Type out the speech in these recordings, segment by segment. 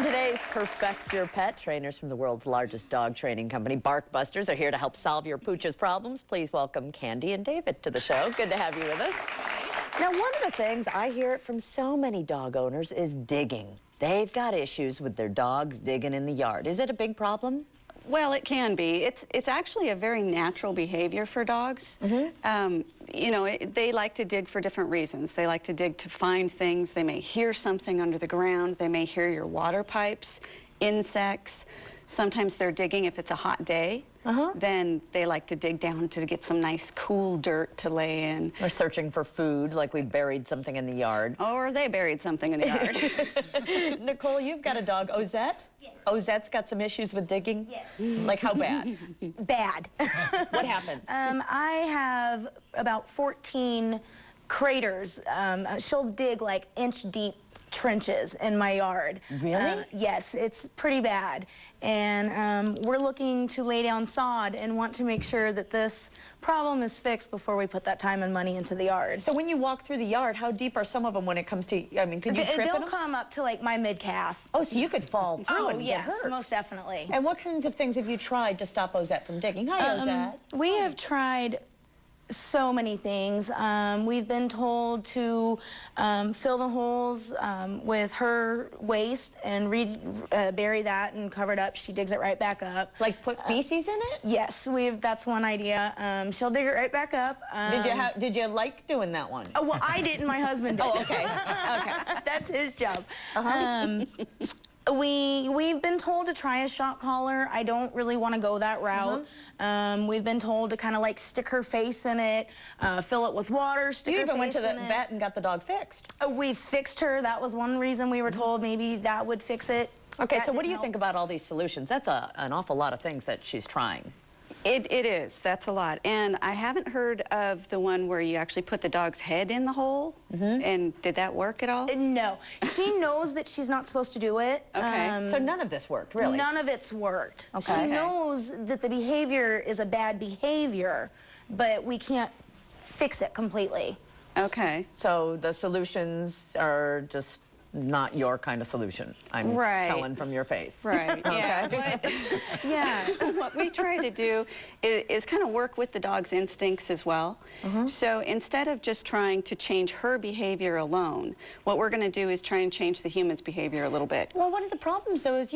Today's Perfect Your Pet trainers from the world's largest dog training company, Bark Busters, are here to help solve your pooch's problems. Please welcome Candy and David to the show. Good to have you with us. Now, one of the things I hear from so many dog owners is digging. They've got issues with their dogs digging in the yard. Is it a big problem? Well, it can be. It's actually a very natural behavior for dogs. You know, they like to dig for different reasons. They like to dig to find things. They may hear something under the ground. They may hear your water pipes, insects. Sometimes they're digging if it's a hot day. Then they like to dig down to get some nice cool dirt to lay in. Or searching for food, like we buried something in the yard. Or they buried something in the yard. Nicole, you've got a dog, Ozette? Yes. Ozette's got some issues with digging? Yes. Like how bad? Bad. What happens? I have about 14 craters. She'll dig like inch-deep trenches in my yard. Really? Yes, it's pretty bad. And we're looking to lay down sod and want to make sure that this problem is fixed before we put that time and money into the yard. So when you walk through the yard, how deep are some of them when it comes to, I mean, could you trip in They'll them? come up to like my mid-calf. Oh, so you could fall through and yes, get hurt. most definitely. And what kinds of things have you tried to stop Ozette from digging? Hi, Ozette. We have tried so many things. We've been told to fill the holes with her waste and bury that and cover it up. She digs it right back up. Like put feces in it? Yes, that's one idea. She'll dig it right back up. Did you like doing that one? Oh, well, I didn't. My husband did. Oh, okay. Okay. That's his job. We've been told to try a shock collar. I don't really want to go that route. We've been told to kind of like stick her face in it, fill it with water, stick her face in it. You even went to the vet and got the dog fixed. We fixed her. That was one reason we were told maybe that would fix it. Okay, so what do you think about all these solutions? That's an awful lot of things that she's trying. It is. That's a lot. And I haven't heard of the one where you actually put the dog's head in the hole. And did that work at all? No. She knows that she's not supposed to do it. Okay. So none of this worked, really? None of it's worked. Okay. She knows that the behavior is a bad behavior, but we can't fix it completely. Okay. So the solutions are just not your kind of solution. I'm telling from your face. Right. Yeah. What we try to do is kind of work with the dog's instincts as well. So instead of just trying to change her behavior alone, what we're going to do is try and change the human's behavior a little bit. Well, one of the problems, though, is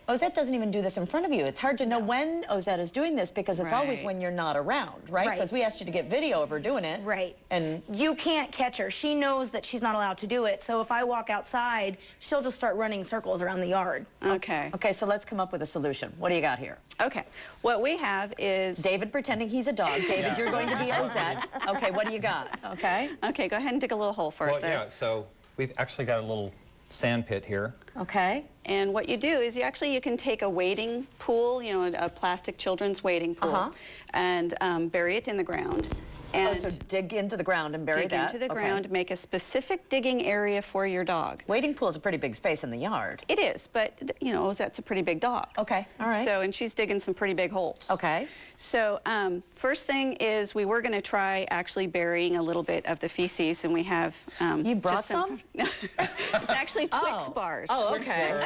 Ozette doesn't even do this in front of you. It's hard to know when Ozette is doing this because it's always when you're not around, right? Because we asked you to get video of her doing it. Right. And you can't catch her. She knows that she's not allowed to do it. So if I walk outside, she'll just start running circles around the yard. Okay. Okay, so let's come up with a solution. What do you got here? Okay. What we have is David pretending he's a dog. David, you're going to be Ozette. Okay, what do you got? Okay. Okay, go ahead and dig a little hole for us there. Yeah, so we've actually got a little sand pit here. Okay. And what you do is you can take a wading pool, you know, a plastic children's wading pool, and bury it in the ground. And so dig into the ground and bury that. Dig into the ground, make a specific digging area for your dog. Wading pool is a pretty big space in the yard. It is, but, you know, Ozette's a pretty big dog. Okay, all right. So, and she's digging some pretty big holes. Okay. So, first thing is we were going to try actually burying a little bit of the feces, and we have... you brought some? It's actually Twix bars. Oh, okay.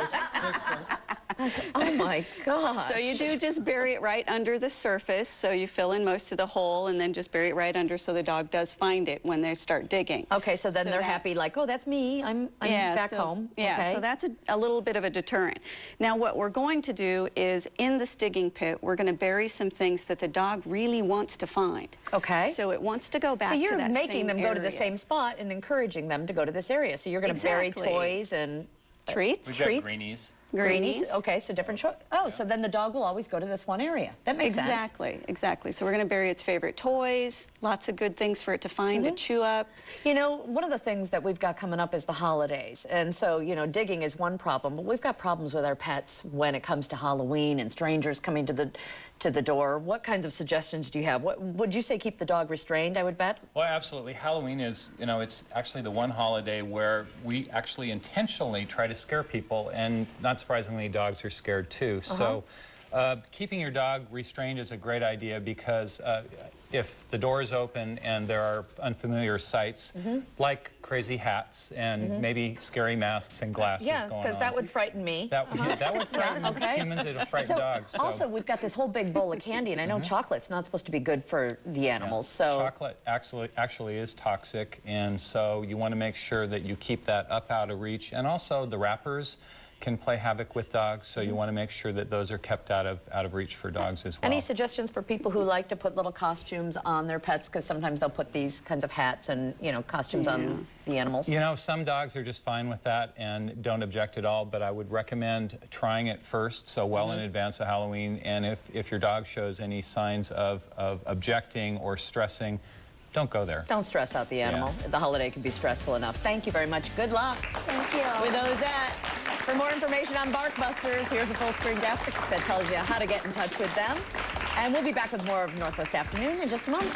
Oh, my gosh. So you do just bury it right under the surface, so you fill in most of the hole, and then just bury it right under so the dog does find it when they start digging. Okay, so then they're happy, like, oh, that's me. I'm back home. Yeah, okay. so that's a little bit of a deterrent. Now, what we're going to do is, in this digging pit, we're going to bury some things that the dog really wants to find. Okay. So it wants to go back to that So you're making them go to the area. same spot and encouraging them to go to this area. So you're going to bury toys and treats. We've got greenies. Greenies. Okay, so different so then the dog will always go to this one area. That makes sense. Exactly. So we're going to bury its favorite toys, lots of good things for it to find, to chew up. You know, one of the things that we've got coming up is the holidays. And so, you know, digging is one problem, but we've got problems with our pets when it comes to Halloween and strangers coming to the door. What kinds of suggestions do you have? What would you say, keep the dog restrained, I would bet? Well, absolutely. Halloween is, you know, it's actually the one holiday where we actually intentionally try to scare people, and not surprisingly, dogs are scared too. So keeping your dog restrained is a great idea because if the door is open and there are unfamiliar sights, like crazy hats and maybe scary masks and glasses Yeah, going on. because that would frighten me. That would frighten okay. humans, it'll frighten dogs. So. Also, we've got this whole big bowl of candy, and I know chocolate's not supposed to be good for the animals. So chocolate actually is toxic, and so you want to make sure that you keep that up out of reach. And also the wrappers can play havoc with dogs, so you want to make sure that those are kept out of reach for dogs as well. Any suggestions for people who like to put little costumes on their pets? Because sometimes they'll put these kinds of hats and, you know, costumes on the animals. You know, some dogs are just fine with that and don't object at all, but I would recommend trying it first, so well in advance of Halloween. And if your dog shows any signs of objecting or stressing, don't go there. Don't stress out the animal. The holiday can be stressful enough. Thank you very much. Good luck. Thank you. With Ozette. For more information on Bark Busters, here's a full-screen graphic that tells you how to get in touch with them. And we'll be back with more of Northwest Afternoon in just a moment.